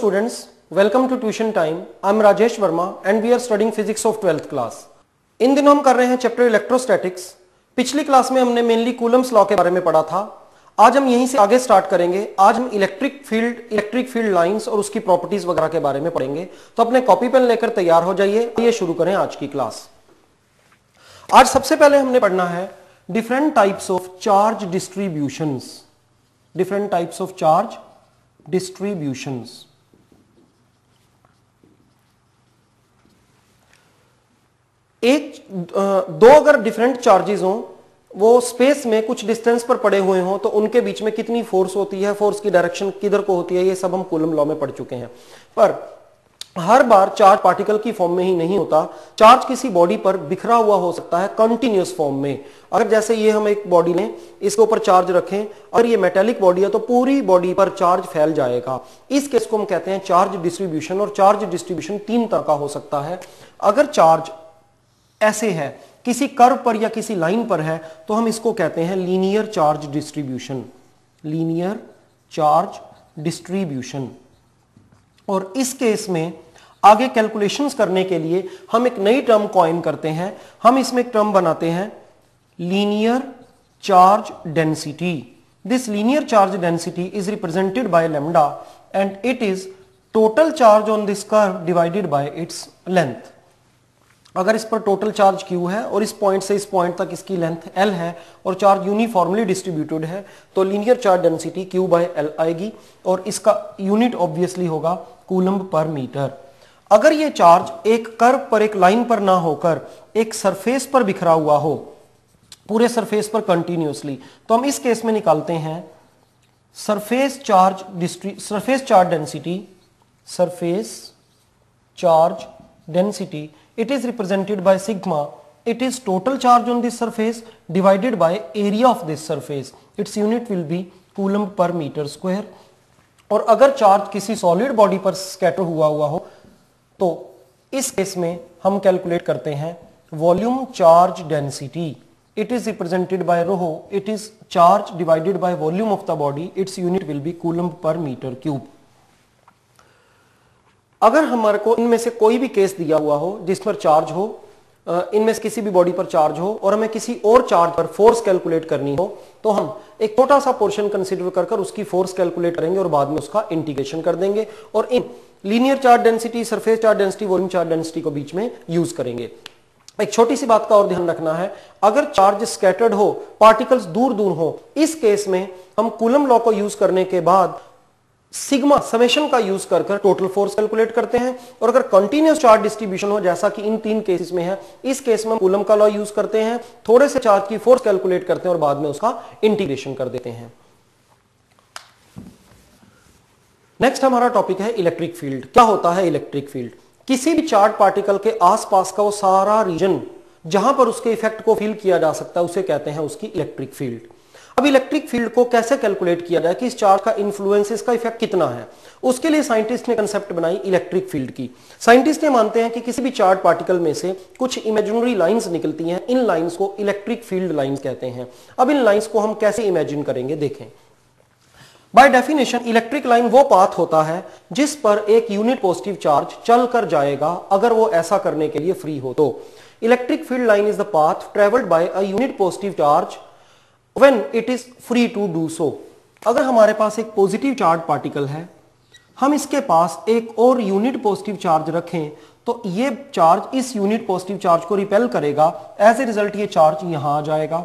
Students, welcome to tuition time. I am Rajesh Verma and we are studying physics of 12th class. इन दिनों हम कर रहे हैं chapter electrostatics. पिछली class में हमने मेनली कूलम्स लॉ के बारे में पढ़ा था। आज हम यहीं से आगे स्टार्ट करेंगे। आज हम इलेक्ट्रिक फील्ड लाइंस और उसकी प्रॉपर्टीज वगैरह के बारे में पढ़ेंगे। तो अपने कॉपी पेन लेकर तैयार हो जाइए। ये शुरू करें आज की क्लास। आज सबसे पहले हमने पढ़ना है different types of charge distributions. Different types of charge distributions. दो अगर डिफरेंट चार्जेस हों, वो स्पेस में कुछ डिस्टेंस पर पड़े हुए हों, तो उनके बीच में कितनी फोर्स होती है, फोर्स की डायरेक्शन किधर को होती है, ये सब हम कूलम लॉ में पढ़ चुके हैं। पर हर बार चार्ज पार्टिकल की फॉर्म में ही नहीं होता। चार्ज किसी बॉडी पर बिखरा हुआ हो सकता है कंटिन्यूअस फॉर्म में। अगर जैसे ये हम एक बॉडी लें, इसके ऊपर चार्ज रखें, अगर ये मेटेलिक बॉडी है तो पूरी बॉडी पर चार्ज फैल जाएगा। इस केस को हम कहते हैं चार्ज डिस्ट्रीब्यूशन। और चार्ज डिस्ट्रीब्यूशन तीन तरह का हो सकता है। अगर चार्ज ऐसे है, किसी कर्व पर या किसी लाइन पर है, तो हम इसको कहते हैं linear charge distribution. Linear charge distribution. और इस केस में आगे कैलकुलेशंस करने के लिए हम एक नई टर्म कॉइन करते हैं। हम इसमें एक टर्म बनाते हैं linear charge density. This linear charge density is represented by lambda and it is total charge on this curve divided by its length. अगर इस पर टोटल चार्ज Q है और इस पॉइंट से इस पॉइंट तक इसकी लेंथ L है और चार्ज यूनिफॉर्मली डिस्ट्रीब्यूटेड है, तो linear charge density Q by L आएगी और इसका यूनिट ऑब्वियसली होगा कूलम्ब पर मीटर। अगर ये चार्ज एक कर्व पर, एक लाइन पर ना होकर एक सरफेस पर बिखरा हुआ हो, पूरे सरफेस पर कंटिन्यूअसली, तो हम इस केस में निकालते हैं surface charge density. It is represented by sigma. It is total charge on this surface divided by area of this surface. Its unit will be coulomb per meter square. और अगर charge किसी solid body पर scatter हुआ हो, तो इस case में हम कैलकुलेट करते हैं volume charge density. It is represented by rho. It is charge divided by volume of the body. Its unit will be coulomb per meter cube. अगर हमारे को इनमें से कोई भी केस दिया हुआ हो जिस पर चार्ज हो, इनमें से किसी भी बॉडी पर चार्ज हो और हमें किसी और चार्ज पर फोर्स कैलकुलेट करनी हो, तो हम एक छोटा सा पोर्शन कंसीडर कर उसकी फोर्स कैलकुलेट करेंगे और बाद में उसका इंटीग्रेशन कर देंगे और इन linear charge density, surface charge density, volume charge density को बीच में यूज करेंगे। एक छोटी सी बात का और ध्यान रखना है, अगर चार्ज स्कैटर्ड हो, पार्टिकल्स दूर दूर हो, इस केस में हम कूलम लॉ को यूज करने के बाद सिग्मा समेशन का यूज कर टोटल फोर्स कैलकुलेट करते हैं। और अगर कंटिन्यूअस चार्ज डिस्ट्रीब्यूशन हो, जैसा कि इन तीन केसेस में है, इस केस में हम कूलम का लॉ यूज करते हैं, थोड़े से चार्ज की फोर्स कैलकुलेट करते हैं और बाद में उसका इंटीग्रेशन कर देते हैं। नेक्स्ट हमारा टॉपिक है इलेक्ट्रिक फील्ड। क्या होता है इलेक्ट्रिक फील्ड? किसी भी चार्ज पार्टिकल के आसपास का वो सारा रीजन जहां पर उसके इफेक्ट को फील किया जा सकता है, उसे कहते हैं उसकी इलेक्ट्रिक फील्ड। अब इलेक्ट्रिक फील्ड को कैसे कैलकुलेट किया जाए कि इस चार्ज का इन्फ्लुएंस, इसका इफेक्ट कितना है, उसके लिए साइंटिस्ट ने कंसेप्ट बनाई इलेक्ट्रिक फील्ड की। साइंटिस्ट ये मानते हैं कि किसी भी चार्ज पार्टिकल में से कुछ इमेजिनरी लाइंस निकलती हैं। इन लाइंस को इलेक्ट्रिक फील्ड लाइंस कहते हैं। अब इन लाइंस को हम कैसे इमेजिन करेंगे, देखें। बाय डेफिनेशन इलेक्ट्रिक लाइन वो पाथ होता है जिस पर एक यूनिट पॉजिटिव चार्ज चल कर जाएगा, अगर वो ऐसा करने के लिए फ्री हो तो। Electric field line is the path travelled by a unit positive charge when it is free to do so। अगर हमारे पास एक पॉजिटिव चार्ज पार्टिकल है, हम इसके पास एक और यूनिट पॉजिटिव चार्ज रखें, तो ये चार्ज इस यूनिट पॉजिटिव चार्ज को रिपेल करेगा। एज ए रिजल्ट ये चार्ज यहां आ जाएगा।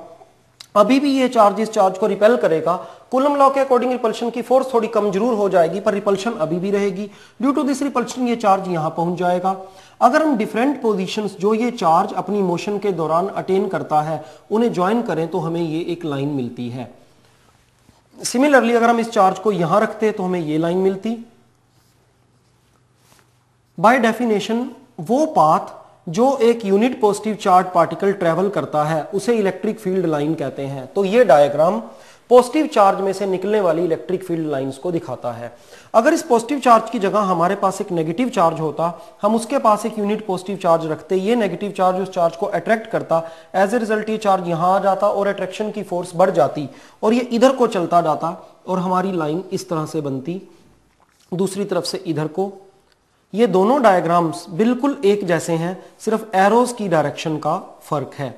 अभी भी ये चार्ज इस चार्ज को रिपेल करेगा। कूलम लॉ के अकॉर्डिंग रिपल्शन की फोर्स थोड़ी कम जरूर हो जाएगी, पर रिपल्शन अभी भी रहेगी। ड्यू टू दिस रिपल्शन ये चार्ज यहां पहुंच जाएगा। अगर हम डिफरेंट पोजीशंस जो ये चार्ज अपनी मोशन के दौरान अटेन करता है, उन्हें ज्वाइन करें, तो हमें ये एक लाइन मिलती है। सिमिलरली अगर हम इस चार्ज को यहां रखते तो हमें ये लाइन मिलती। बाय डेफिनेशन वो पाथ जो एक unit positive charge particle travel करता है, उसे इलेक्ट्रिक फील्ड लाइन कहते हैं। तो ये डायग्राम पॉजिटिव चार्ज में से निकलने वाली इलेक्ट्रिक फील्ड लाइंस को दिखाता है। अगर इस पॉजिटिव चार्ज की जगह हमारे पास एक नेगेटिव चार्ज होता, हम उसके पास एक यूनिट पॉजिटिव चार्ज रखते, ये नेगेटिव चार्ज उस चार्ज को अट्रैक्ट करता, एज ए रिजल्ट ये चार्ज यहां आ जाता और अट्रैक्शन की फोर्स बढ़ जाती और ये इधर को चलता जाता और हमारी लाइन इस तरह से बनती। दूसरी तरफ से इधर को। ये दोनों डायग्राम्स बिल्कुल एक जैसे हैं, सिर्फ एरोज की डायरेक्शन का फर्क है।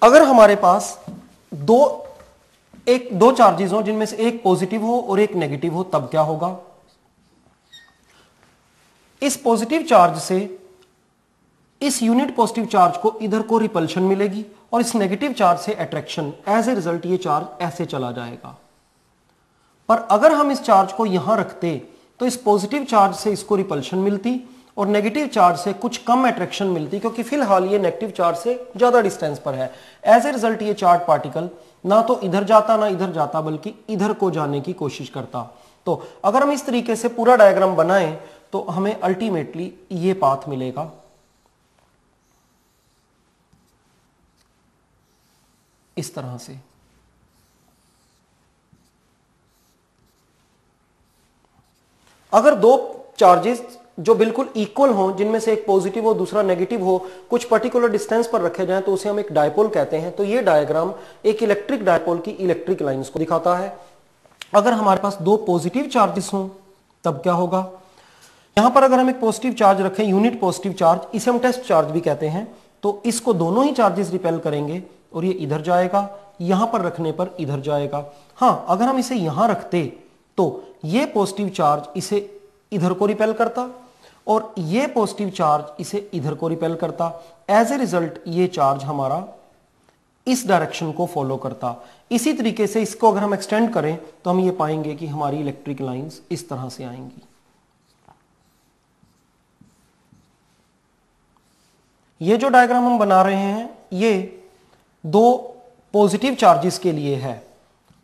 अगर हमारे पास दो चार्जेस हो जिनमें से एक पॉजिटिव हो और एक नेगेटिव हो, तब क्या होगा? इस पॉजिटिव चार्ज से इस यूनिट पॉजिटिव चार्ज को इधर को रिपल्शन मिलेगी और इस नेगेटिव चार्ज से अट्रैक्शन। एज ए रिजल्ट ये चार्ज ऐसे चला जाएगा। पर अगर हम इस चार्ज को यहां रखते तो इस पॉजिटिव चार्ज से इसको रिपल्शन मिलती और नेगेटिव चार्ज से कुछ कम अट्रैक्शन मिलती, क्योंकि फिलहाल ये नेगेटिव चार्ज से ज्यादा डिस्टेंस पर है। एज ए रिजल्ट ये चार्ज पार्टिकल ना तो इधर जाता ना इधर जाता, बल्कि इधर को जाने की कोशिश करता। तो अगर हम इस तरीके से पूरा डायग्राम बनाएं तो हमें अल्टीमेटली ये पाथ मिलेगा। इस तरह से अगर दो चार्जेस जो बिल्कुल इक्वल हों, जिनमें से एक पॉजिटिव हो दूसरा नेगेटिव हो, कुछ पर्टिकुलर डिस्टेंस पर रखे जाएं तो उसे हम एक डायपोल कहते हैं। तो ये डायग्राम एक इलेक्ट्रिक डायपोल की इलेक्ट्रिक लाइंस को दिखाता है। अगर हमारे पास दो पॉजिटिव चार्जेस हों तब क्या होगा? यहां पर अगर हम एक पॉजिटिव चार्ज रखें, यूनिट पॉजिटिव चार्ज, इसे हम टेस्ट चार्ज भी कहते हैं, तो इसको दोनों ही चार्जेस रिपेल करेंगे और ये इधर जाएगा, यहां पर रखने पर इधर जाएगा। हां, अगर हम इसे यहां रखते तो ये पॉजिटिव चार्ज इसे इधर को रिपेल करता और ये पॉजिटिव चार्ज इसे इधर को रिपेल करता। एज ए रिजल्ट ये चार्ज हमारा इस डायरेक्शन को फॉलो करता। इसी तरीके से इसको अगर हम एक्सटेंड करें तो हम ये पाएंगे कि हमारी इलेक्ट्रिक लाइंस इस तरह से आएंगी। ये जो डायग्राम हम बना रहे हैं ये दो पॉजिटिव चार्जेस के लिए है,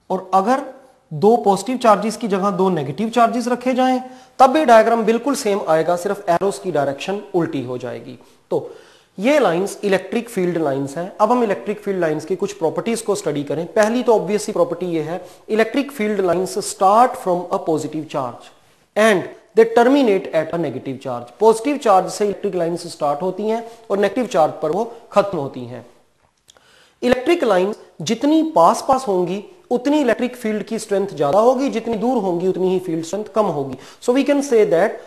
और अगर दो पॉजिटिव चार्जेस की जगह दो नेगेटिव चार्जेस रखे जाएं तब भी डायग्राम बिल्कुल सेम आएगा, सिर्फ एरोस की डायरेक्शन उल्टी हो जाएगी। तो ये लाइंस इलेक्ट्रिक फील्ड लाइंस हैं। अब हम इलेक्ट्रिक फील्ड लाइंस की कुछ प्रॉपर्टीज को स्टडी करें। पहली तो ऑब्वियस सी प्रॉपर्टी ये है, electric field lines start from a positive charge and they terminate at a negative charge. Positive charge से इलेक्ट्रिक लाइंस स्टार्ट होती हैं और नेगेटिव चार्ज पर वो खत्म होती हैं। इलेक्ट्रिक लाइंस जितनी पास पास होंगी उतनी इलेक्ट्रिक फील्ड की स्ट्रेंथ ज्यादा होगी, जितनी दूर होंगी उतनी ही फील्ड स्ट्रेंथ कम होगी। So we can say that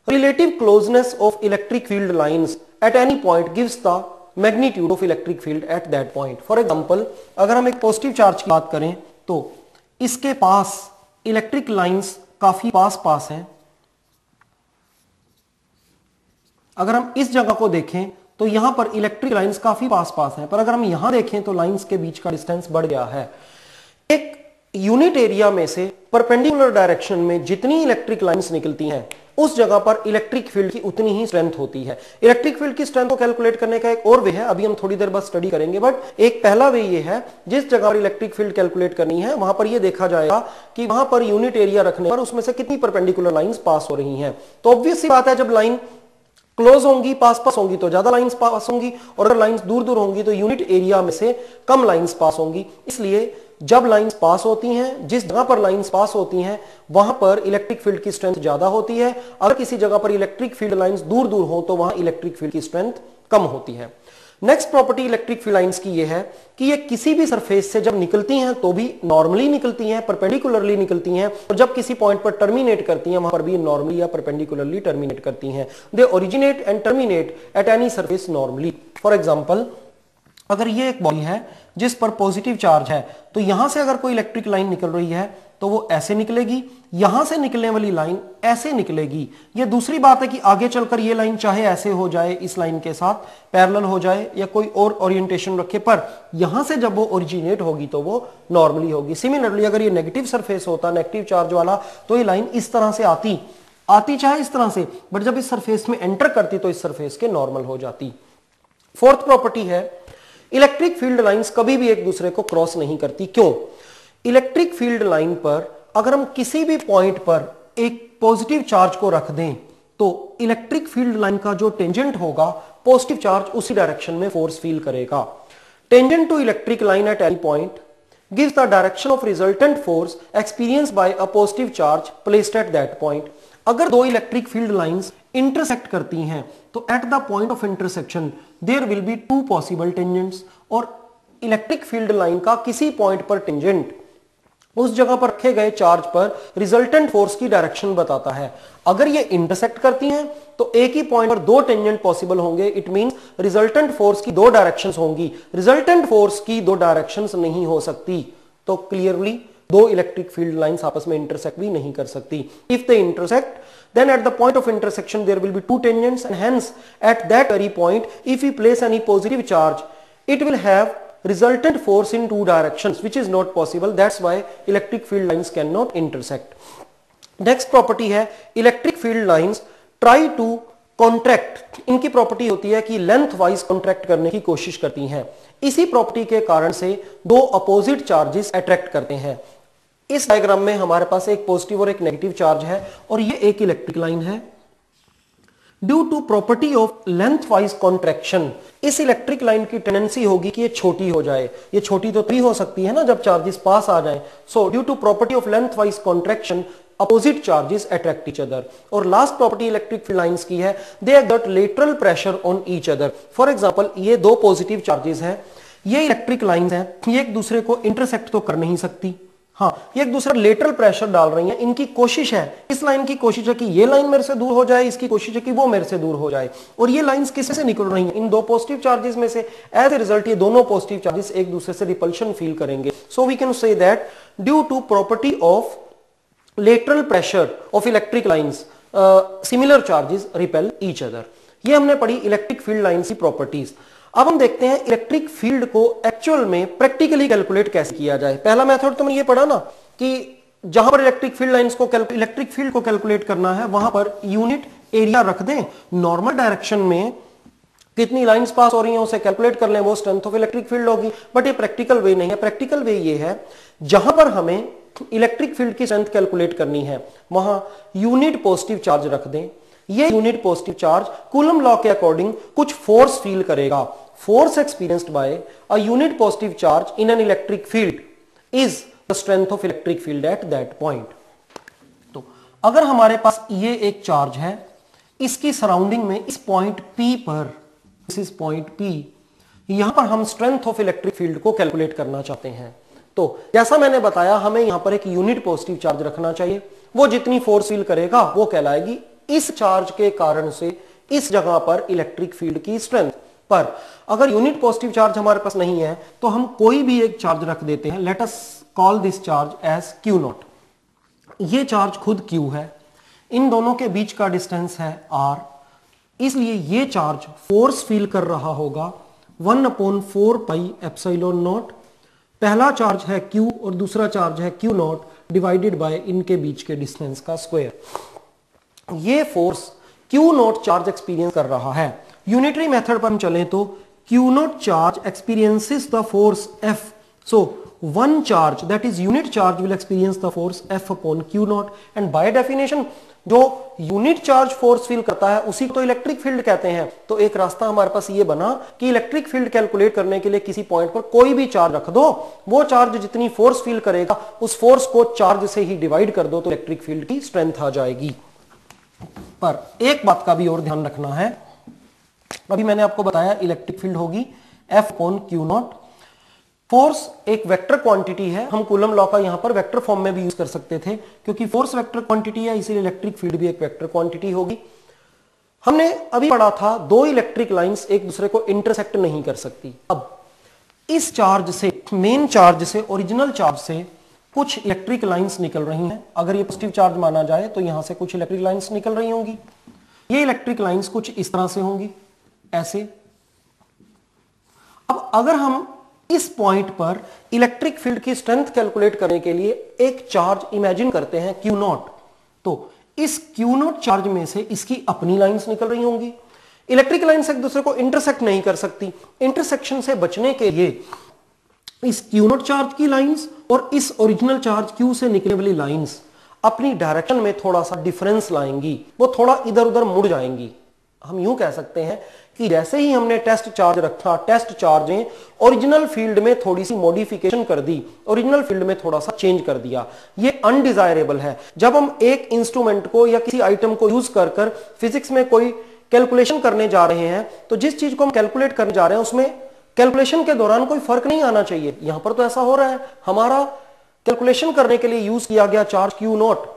relative closeness of electric field lines at any point gives the magnitude of electric field at that point. For example, अगर हम एक पॉजिटिव चार्ज की बात करें तो इसके पास इलेक्ट्रिक लाइंस काफी पास पास हैं। अगर हम इस जगह को देखें तो यहां पर इलेक्ट्रिक लाइंस काफी पास पास हैं, पर अगर हम यहां देखें तो लाइंस के बीच का डिस्टेंस बढ़ गया है। एक यूनिट एरिया में से परपेंडिकुलर डायरेक्शन में जितनी इलेक्ट्रिक लाइंस निकलती हैं उस जगह पर इलेक्ट्रिक फील्ड की उतनी ही स्ट्रेंथ होती है। इलेक्ट्रिक फील्ड की स्ट्रेंथ को कैलकुलेट करने का एक और वे है, अभी हम थोड़ी देर बाद स्टडी करेंगे, बट एक पहला वे ये है, जिस जगह पर इलेक्ट्रिक फील्ड कैलकुलेट करनी है वहां पर यह देखा जाएगा कि वहां पर यूनिट एरिया रखने पर उसमें से कितनी परपेंडिकुलर लाइंस पास हो रही हैं। तो ऑब्वियस सी बात है, जब लाइन क्लोज होंगी, पास पास होंगी तो ज्यादा लाइंस पास होंगी, और अगर लाइंस दूर दूर होंगी तो यूनिट एरिया में से कम लाइंस पास होंगी। इसलिए जब लाइंस पास होती हैं, जिस जगह पर लाइंस पास होती हैं वहां पर इलेक्ट्रिक फील्ड की स्ट्रेंथ ज्यादा होती है। अगर किसी जगह पर इलेक्ट्रिक फील्ड लाइंस दूर दूर हो तो वहां इलेक्ट्रिक फील्ड की स्ट्रेंथ कम होती है। Next property electric field lines की यह है कि ये किसी भी सरफेस से जब निकलती हैं तो भी नॉर्मली निकलती हैं, परपेंडिकुलरली निकलती हैं, और जब किसी पॉइंट पर टर्मिनेट करती हैं वहां पर भी नॉर्मली या परपेंडिकुलरली टर्मिनेट करती हैं। They originate and terminate at any surface normally. For example, अगर ये एक बॉडी है जिस पर पॉजिटिव चार्ज है तो यहां से अगर कोई इलेक्ट्रिक लाइन निकल रही है तो वो ऐसे निकलेगी, यहां से निकलने वाली लाइन ऐसे निकलेगी। ये दूसरी बात है कि आगे चलकर ये लाइन चाहे ऐसे हो जाए, इस लाइन के साथ पैरेलल हो जाए या कोई और ओरिएंटेशन रखे, पर यहां से जब वो ओरिजिनेट होगी तो वो नॉर्मली होगी। सिमिलरली अगर ये नेगेटिव सरफेस होता, नेगेटिव चार्ज वाला, तो ये लाइन इस तरह से आती चाहे इस तरह से, बट जब इस सरफेस में एंटर करती तो इस सरफेस के नॉर्मल हो जाती। फोर्थ प्रॉपर्टी है, इलेक्ट्रिक फील्ड लाइंस कभी भी एक दूसरे को क्रॉस नहीं करती। क्यों? इलेक्ट्रिक फील्ड लाइन पर अगर हम किसी भी पॉइंट पर एक पॉजिटिव चार्ज को रख दें तो इलेक्ट्रिक फील्ड लाइन का जो टेंजेंट होगा, पॉजिटिव चार्ज उसी डायरेक्शन में फोर्स फील करेगा। Tangent to electric line at any point gives the direction of resultant force experienced by a positive charge placed at that point. अगर दो electric field lines intersect करती हैं तो at the point of intersection there will be two possible tangents, और electric field line का किसी point पर tangent उस जगह पर रखे गए चार्ज पर रिजल्टेंट फोर्स की डायरेक्शन बताता है। अगर ये इंटरसेक्ट करती हैं तो एक ही पॉइंट पर दो टेंजेंट पॉसिबल होंगे। इट मींस रिजल्टेंट फोर्स की दो डायरेक्शंस होंगी। रिजल्टेंट फोर्स की दो डायरेक्शंस नहीं हो सकती, तो क्लियरली दो इलेक्ट्रिक फील्ड लाइंस आपस में इंटरसेक्ट भी नहीं कर सकती। If they intersect, then at the point of intersection there will be two tangents, and hence at that very point if we place any positive charge it will have resultant force in two directions, which is not possible. That's why electric field lines cannot intersect. Next property है electric field lines try to contract. इनकी property होती है कि length wise contract करने की कोशिश करती हैं। इसी प्रॉपर्टी के कारण से दो अपोजिट चार्जेस अट्रैक्ट करते हैं। इस डायग्राम में हमारे पास एक पॉजिटिव और एक नेगेटिव चार्ज है और ये एक इलेक्ट्रिक लाइन है। Due to property of length wise contraction, इस इलेक्ट्रिक लाइन की टेंडेंसी होगी कि ये छोटी हो जाए। ये छोटी तो तभी हो सकती है ना जब चार्जेस पास आ जाएं। So due to property of length wise contraction opposite charges attract each other. और last property electric field lines की है, they exert lateral pressure on each other. For example ये दो पॉजिटिव चार्जेस हैं, ये इलेक्ट्रिक लाइंस हैं, ये एक दूसरे को इंटरसेक्ट तो कर नहीं सकती। हाँ, ये एक दूसरा लेटरल प्रेशर डाल रही हैं। इनकी कोशिश है, इस लाइन की कोशिश है कि ये लाइन मेरे से दूर हो जाए, इसकी कोशिश है कि वो मेरे से दूर हो जाए। और ये लाइंस किससे से निकल रही हैं? इन दो पॉजिटिव चार्जेस में से। एज ए रिजल्ट ये दोनों पॉजिटिव चार्जेस एक दूसरे से रिपल्शन फील करेंगे। So we can say that due to property of lateral pressure of electric lines similar charges repel each other. ये हमने पढ़ी इलेक्ट्रिक फील्ड लाइंस की प्रॉपर्टीज। अब हम देखते हैं इलेक्ट्रिक फील्ड को एक्चुअल में प्रैक्टिकली कैलकुलेट कैसे किया जाए। पहला मेथड तो मैंने ये पढ़ा ना कि जहां पर इलेक्ट्रिक फील्ड लाइंस को इलेक्ट्रिक फील्ड को कैलकुलेट करना है वहां पर यूनिट एरिया रख दें, नॉर्मल डायरेक्शन में कितनी लाइंस पास हो रही हैं उसे कैलकुलेट कर लें, वो स्ट्रेंथ ऑफ इलेक्ट्रिक फील्ड होगी। बट ये प्रैक्टिकल वे नहीं है। प्रैक्टिकल वे ये है जहां पर हमें इलेक्ट्रिक फील्ड की स्ट्रेंथ कैलकुलेट करनी है वहां यूनिट पॉजिटिव चार्ज रख दें। ये unit positive charge coulomb law के अकॉर्डिंग कुछ फोर्स फील करेगा। Force experienced by a unit positive charge in an electric field is the strength of electric field at that point. तो अगर हमारे पास ये एक चार्ज है, इसकी सराउंडिंग में इस पॉइंट P पर, दिस इज पॉइंट P, यहां पर हम स्ट्रेंथ ऑफ इलेक्ट्रिक फील्ड को कैलकुलेट करना चाहते हैं। तो जैसा मैंने बताया हमें यहां पर एक यूनिट पॉजिटिव चार्ज रखना चाहिए। वो जितनी फोर्स फील करेगा वो कहलाएगी इस चार्ज के कारण से इस जगह पर इलेक्ट्रिक फील्ड की स्ट्रेंथ। पर अगर यूनिट पॉजिटिव चार्ज हमारे पास नहीं है तो हम कोई भी एक चार्ज रख देते हैं। Let us call this charge as Q0। ये चार्ज खुद Q है, इन दोनों के बीच का डिस्टेंस है R, इसलिए ये चार्ज फोर्स फील कर रहा होगा 1/4 पाई एप्सिलॉन नॉट। पहला चार्ज है Q और दूसरा चार्ज है Q0 डिवाइडेड बाय इनके बीच के डिस्टेंस का स्क्वायर। ये फोर्स Q0 चार्ज एक्सपीरियंस कर रहा है। यूनिटरी मेथड पर हम चलें तो Q0 charge experiences the force F। So one charge that is unit charge will experience the force F upon Q0 and by definition जो यूनिट चार्ज फोर्स फील करता है उसी को तो इलेक्ट्रिक फील्ड कहते हैं। तो एक रास्ता हमारे पास ये बना कि इलेक्ट्रिक फील्ड कैलकुलेट करने के लिए किसी पॉइंट पर कोई भी चार्ज रख दो, वो चार्ज जितनी फोर्स फील करेगा उस फोर्स को चार्ज से ही डिवाइड कर दो तो इलेक्ट्रिक फील्ड की स्ट्रेंथ आ जाएगी। पर एक बात का भी और ध्यान रखना है, अभी मैंने आपको बताया इलेक्ट्रिक फील्ड होगी F अपॉन Q0। फोर्स एक वेक्टर क्वांटिटी है, हम कूलम लॉ का यहां पर वेक्टर फॉर्म में भी यूज कर सकते थे क्योंकि फोर्स वेक्टर क्वांटिटी है, इसीलिए इलेक्ट्रिक फील्ड भी एक वेक्टर क्वांटिटी होगी। हमने अभी पढ़ा था दो इलेक्ट्रिक लाइंस एक दूसरे को इंटरसेक्ट नहीं कर सकती। अब इस चार्ज से, मेन चार्ज से, ओरिजिनल चार्ज से कुछ इलेक्ट्रिक लाइंस निकल रही हैं। अगर ये पॉजिटिव चार्ज माना जाए तो यहां से कुछ इलेक्ट्रिक लाइंस निकल रही होंगी। ये इलेक्ट्रिक लाइंस कुछ इस तरह से होंगी, ऐसे। अब अगर हम इस पॉइंट पर इलेक्ट्रिक फील्ड की स्ट्रेंथ कैलकुलेट करने के लिए एक चार्ज इमेजिन करते हैं Q0, तो इस Q0 चार्ज में से इसकी अपनी लाइंस निकल रही होंगी। इलेक्ट्रिक लाइंस एक दूसरे को इंटरसेक्ट नहीं कर सकती। इंटरसेक्शन से बचने के लिए इस Q0 चार्ज की लाइंस और इस ओरिजिनल चार्ज Q से निकलने वाली लाइंस अपनी डायरेक्शन में थोड़ा सा डिफरेंस लाएंगी, वो थोड़ा इधर उधर मुड़ जाएंगी। हम यूं कह सकते हैं कि जैसे ही हमने टेस्ट चार्ज रखा, टेस्ट चार्ज ने ओरिजिनल फील्ड में थोड़ी सी मॉडिफिकेशन कर दी, ओरिजिनल फील्ड में थोड़ा सा चेंज कर दिया। ये अनडिजायरेबल है। जब हम एक इंस्ट्रूमेंट को या किसी आइटम को यूज कर कर फिजिक्स में कोई कैलकुलेशन करने जा रहे हैं तो जिस चीज को हम कैलकुलेट करने जा रहे हैं उसमें कैलकुलेशन के दौरान कोई फर्क नहीं आना चाहिए। यहां पर तो ऐसा हो रहा है, हमारा कैलकुलेशन करने के लिए यूज किया गया चार्ज क्यू नॉट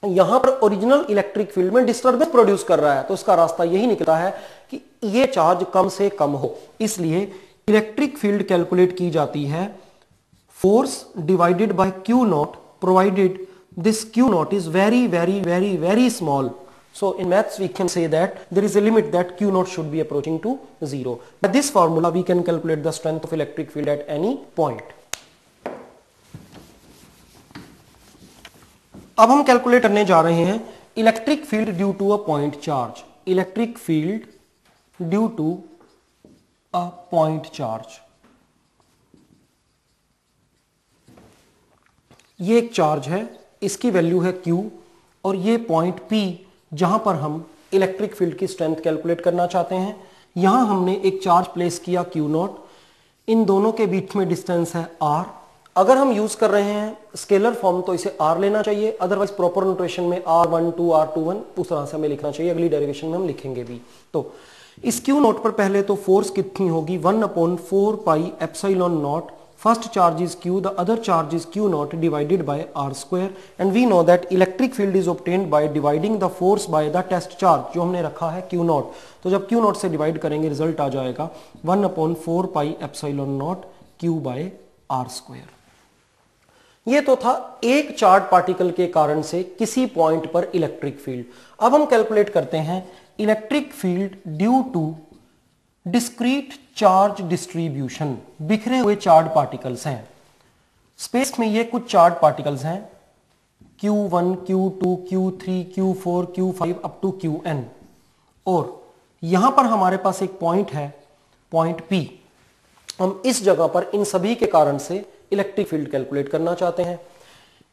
यहां पर ओरिजिनल इलेक्ट्रिक फील्ड में डिस्टर्बेंस प्रोड्यूस कर रहा है, तो इसका रास्ता यही निकला है कि यह चार्ज कम से कम हो। इसलिए इलेक्ट्रिक फील्ड कैलकुलेट की जाती है force divided by Q not, provided this q naught is very small. So in maths we can say that there is a limit that q naught should be approaching to 0. By this formula we can calculate the strength of electric field at any point. अब हम calculate करने जा रहे हैं electric field due to a point charge. Electric field due to a point charge. ये एक charge है, इसकी वैल्यू है Q और ये पॉइंट P जहां पर हम इलेक्ट्रिक फील्ड की स्ट्रेंथ कैलकुलेट करना चाहते हैं। यहां हमने एक चार्ज प्लेस किया Q नॉट, इन दोनों के बीच में डिस्टेंस है R। अगर हम यूज कर रहे हैं स्केलर फॉर्म तो इसे R लेना चाहिए, अदरवाइज प्रॉपर नोटेशन में R12 R21 उस तरह से हमें लिखना चाहिए, अगली डेरिवेशन में हम लिखेंगे भी। तो इस Q नॉट पर पहले तो फोर्स कितनी होगी 1/4 pi epsilon not. First charge is Q, the other charge is Q naught divided by R square, and we know that electric field is obtained by dividing the force by the test charge जो हमने रखा है Q naught। तो जब Q naught से divide करेंगे result आ जाएगा 1/4 pi epsilon not Q by R square। ये तो था एक चार्ज पार्टिकल के कारण से किसी पॉइंट पर इलेक्ट्रिक फील्ड। अब हम कैलकुलेट करते हैं electric field due to discrete charge distribution. बिखरे हुए चार्ज पार्टिकल्स हैं स्पेस में, ये कुछ चार्ज पार्टिकल्स हैं Q1 Q2 Q3 Q4 Q5 up to Qn, और यहां पर हमारे पास एक पॉइंट है पॉइंट P। हम इस जगह पर इन सभी के कारण से इलेक्ट्रिक फील्ड कैलकुलेट करना चाहते हैं।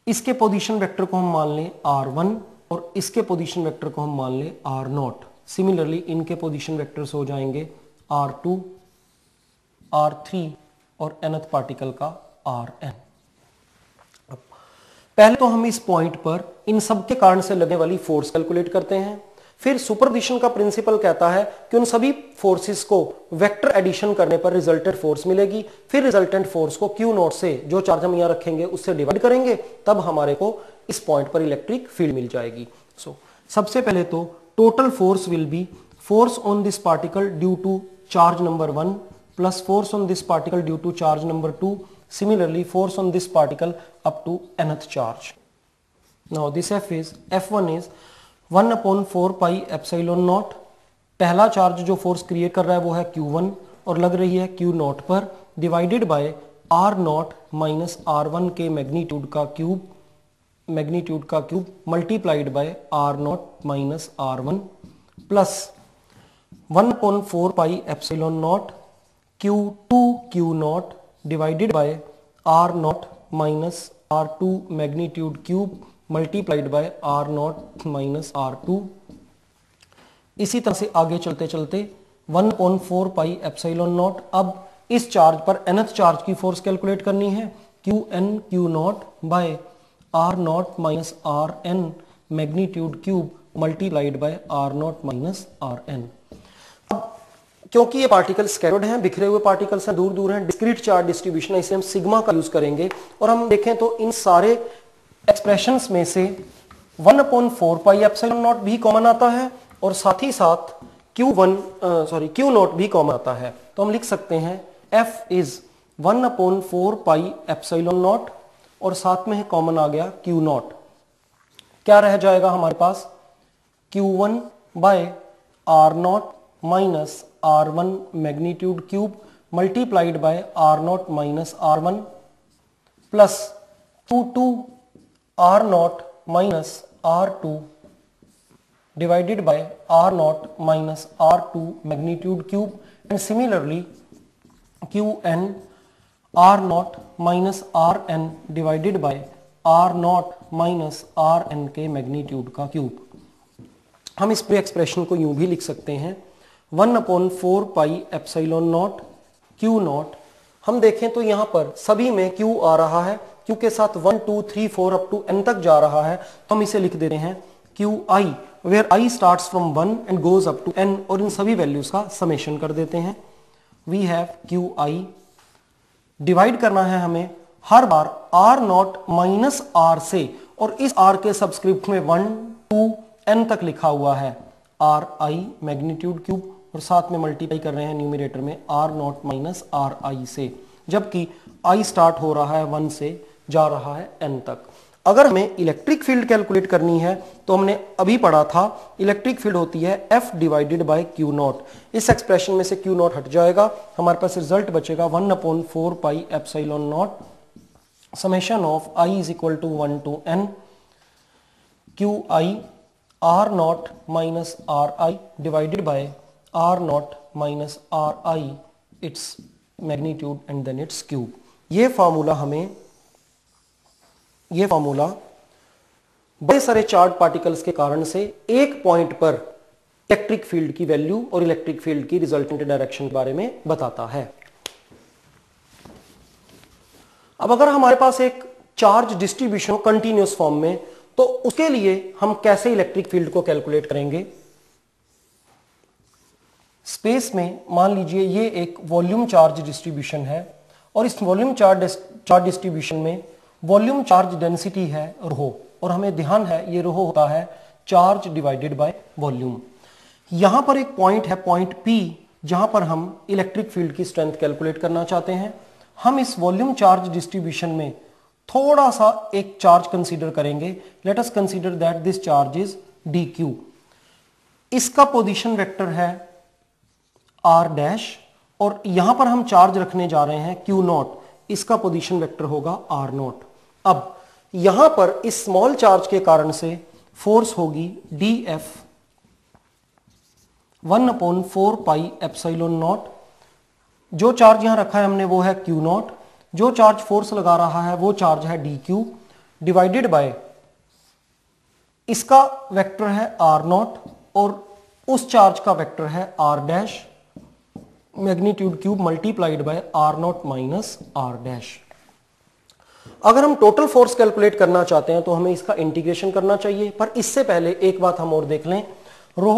इसके पोजीशन वेक्टर को हम मान लें R1 और इसके पोजीशन वेक्टर को हम मान लें R0। सिमिलरली इनके पोजीशन वेक्टर्स हो जाएंगे R2 R3 और nth पार्टिकल का Rn। अब पहले तो हम इस पॉइंट पर इन सब के कारण से लगने वाली फोर्स कैलकुलेट करते हैं। फिर सुपरपोजिशन का प्रिंसिपल कहता है कि उन सभी फोर्सेस को वेक्टर एडिशन करने पर रिजल्टेंट फोर्स मिलेगी। फिर रिजल्टेंट फोर्स को Q नॉट से, जो चार्ज हम यहां रखेंगे उससे डिवाइड करेंगे, तब हमारे को इस पॉइंट पर इलेक्ट्रिक फील्ड मिल जाएगी। सबसे पहले तो total force will be force on this particle due to charge number 1 plus force on this particle due to charge number 2, similarly force on this particle up to nth charge. Now this F1 is 1/4 pi epsilon naught। पहला charge जो force create कर रहा है वो है Q1 और लग रही है Q नॉट पर, divided by R0 minus R1 के मैग्नीट्यूड का cube multiplied by R0 minus R1 plus 1/4 pi epsilon not Q2 Q not divided by R0 minus R2 magnitude cube multiplied by R0 minus R2। इसी तरह से आगे चलते चलते 1/4 pi epsilon not. अब इस चार्ज पर nth चार्ज की फोर्स कैलकुलेट करनी है Qn Q naught by R0 minus Rn magnitude cube multiplied by R0 minus Rn। क्योंकि ये पार्टिकल स्कैटर्ड हैं, बिखरे हुए पार्टिकल्स हैं, दूर दूर हैं, डिस्क्रीट चार्ज डिस्ट्रीब्यूशन है, इसलिए हम सिग्मा का यूज करेंगे। और हम देखें तो इन सारे एक्सप्रेशंस में से 1/4 पाई एप्सिलॉन नॉट भी कॉमन आता है और साथ ही साथ Q नॉट भी कॉमन आता है। तो हम लिख सकते हैं F is 1/4 pi epsilon not और साथ में कॉमन आ गया Q नॉट। क्या रह जाएगा हमारे पास Q1 by R0 minus R1 magnitude cube multiplied by R0 minus R1 plus Q2 R0 minus R2 divided by R0 minus R2 magnitude cube and similarly Qn R0 minus Rn divided by R0 minus Rn के magnitude का cube. हम इस पूरे expression को यूं भी लिख सकते हैं 1/4 pi epsilon not Q not. हम देखें तो यहां पर सभी में Q आ रहा है, Q के साथ 1 2 3 4 अप टू n तक जा रहा है, तो हम इसे लिख देते हैं QI where I starts from 1 and goes up to n और इन सभी वैल्यूज का समेशन कर देते हैं। वी हैव QI, डिवाइड करना है हमें हर बार आर नॉट माइनस आर से, और इस आर के सबस्क्रिप्ट में 1 2 n तक लिखा हुआ है आर आई मैग्नीट्यूड क्यूब, और साथ में मल्टीप्लाई कर रहे हैं न्यूमरेटर में R naught minus R I से, जबकि आई स्टार्ट हो रहा है 1 से जा रहा है n तक। अगर हमें इलेक्ट्रिक फील्ड कैलकुलेट करनी है तो हमने अभी पढ़ा था इलेक्ट्रिक फील्ड होती है F divided by Q not. इस एक्सप्रेशन में से Q नॉट हट जाएगा, हमारे पास रिजल्ट बचेगा 1/4 pi epsilon naught summation of I is equal to 1 to n Q I R naught minus R I divided by R naught minus R I its magnitude and then its cube. ये formula बड़े सारे charge particles के कारण से एक point पर electric field की value और इलेक्ट्रिक फील्ड की रिजल्टेंट डायरेक्शन के बारे में बताता है। अब अगर हमारे पास एक चार्ज डिस्ट्रीब्यूशन हो कंटीन्यूअस फॉर्म में, तो उसके लिए हम कैसे इलेक्ट्रिक फील्ड को कैलकुलेट करेंगे। स्पेस में मान लीजिए ये एक वॉल्यूम चार्ज डिस्ट्रीब्यूशन है, और इस वॉल्यूम चार्ज डिस्ट्रीब्यूशन में वॉल्यूम चार्ज डेंसिटी है रो, और हमें ध्यान है ये रो होता है चार्ज डिवाइडेड बाय वॉल्यूम। यहां पर एक पॉइंट है पॉइंट P, जहां पर हम इलेक्ट्रिक फील्ड की स्ट्रेंथ कैलकुलेट करना चाहते हैं। हम इस वॉल्यूम चार्ज डिस्ट्रीब्यूशन में थोड़ा सा एक चार्ज कंसीडर करेंगे। Let us consider that this charge is dq। इसका पोजीशन वेक्टर है r डैश, और यहां पर हम चार्ज रखने जा रहे हैं q नॉट, इसका पोजीशन वेक्टर होगा r नॉट। अब यहां पर इस स्मॉल चार्ज के कारण से फोर्स होगी dF 1/4 पाई एप्सिलॉन नॉट। जो चार्ज यहां रखा है हमने वो है q नॉट, जो चार्ज फोर्स लगा रहा है वो चार्ज है dq डिवाइडेड बाय इसका वेक्टर है r नॉट, और उस चार्ज का वेक्टर है r dash magnitude cube multiplied bye r naught minus r dash. अगर हम टोटल फोर्स कैलकुलेट करना चाहते हैं तो हमें इसका इंटीग्रेशन करना चाहिए, पर इससे पहले एक बात हम और देख लें। Rho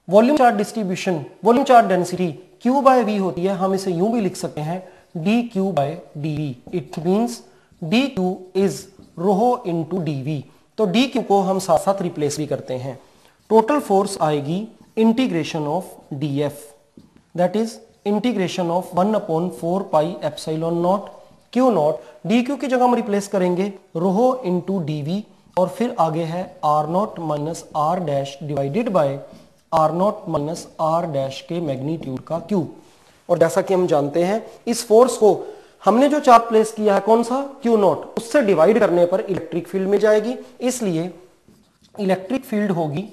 volume charge distribution, volume charge density Q by V होती है, हम इसे यूं भी लिख सकते हैं dQ by dV। It means dQ is rho into dV। तो dQ को हम साथ साथ रिप्लेस भी करते हैं। टोटल फोर्स आएगी integration of dF, that is integration of 1/4 pi epsilon not Q not. dQ की जगह हम रिप्लेस करेंगे रो इंटू dV, और फिर आगे है r naught minus r dash divided by r naught minus r dash के मैग्नीट्यूड का क्यूब। और जैसा कि हम जानते हैं इस फोर्स को हमने जो चार्ज प्लेस किया है कौन सा Q नॉट, उससे डिवाइड करने पर इलेक्ट्रिक फील्ड मिल जाएगी। इसलिए इलेक्ट्रिक फील्ड होगी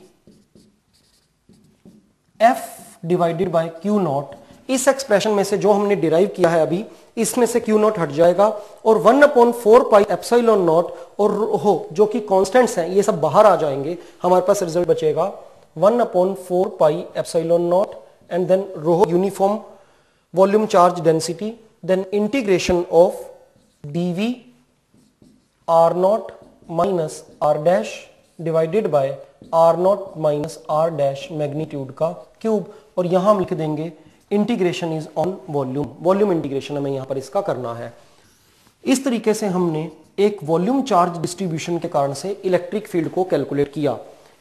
F divided by Q not. इस एक्सप्रेशन में से जो हमने डिराइव किया है अभी, इसमें से Q नॉट हट जाएगा, और 1/4 पाई एप्सिलॉन नॉट और रो जो कि कांस्टेंट्स हैं ये सब बाहर आ जाएंगे। हमारे पास रिजल्ट बचेगा 1/4 pi epsilon naught and then rho uniform volume charge density, then integration of dV r naught minus r dash divided by r naught minus r dash magnitude का क्यूब। और यहां हम लिख देंगे integration is on volume, volume integration हमें यहां पर इसका करना है। इस तरीके से हमने एक वॉल्यूम चार्ज डिस्ट्रीब्यूशन के कारण से इलेक्ट्रिक फील्ड को कैलकुलेट किया।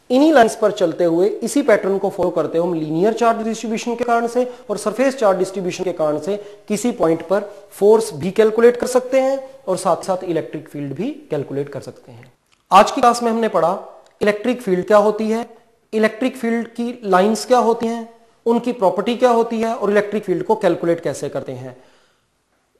इन्हीं लाइंस पर चलते हुए इसी पैटर्न को फॉलो करते हुए हम लीनियर चार्ज डिस्ट्रीब्यूशन के कारण से और सरफेस चार्ज डिस्ट्रीब्यूशन के कारण से किसी पॉइंट पर फोर्स भी कैलकुलेट कर सकते हैं और साथ साथ इलेक्ट्रिक फील्ड भी कैलकुलेट कर सकते हैं। आज की क्लास में हमने पढ़ा इलेक्ट्रिक फील्ड क्या होती है, इलेक्ट्रिक फील्ड की लाइंस क्या होती हैं, उनकी प्रॉपर्टी क्या होती है और इलेक्ट्रिक फील्ड को कैलकुलेट कैसे करते हैं।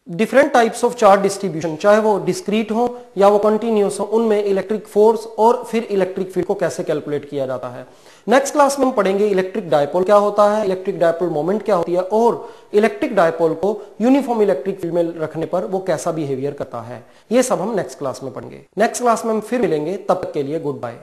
Different types of charge distribution, चाहे वो डिस्क्रीट हो या वो कंटिन्यूअस हो, उनमें इलेक्ट्रिक फोर्स और फिर इलेक्ट्रिक फील्ड को कैसे कैलकुलेट किया जाता है। नेक्स्ट क्लास में हम पढ़ेंगे इलेक्ट्रिक डायपोल क्या होता है, इलेक्ट्रिक डायपोल मोमेंट क्या होती है और इलेक्ट्रिक डायपोल को यूनिफॉर्म इलेक्ट्रिक फील्ड में रखने पर वो कैसा बिहेवियर करता है। ये सब हम नेक्स्ट क्लास में पढ़ेंगे। नेक्स्ट क्लास में हम फिर मिलेंगे, तब तक के लिए गुड बाय।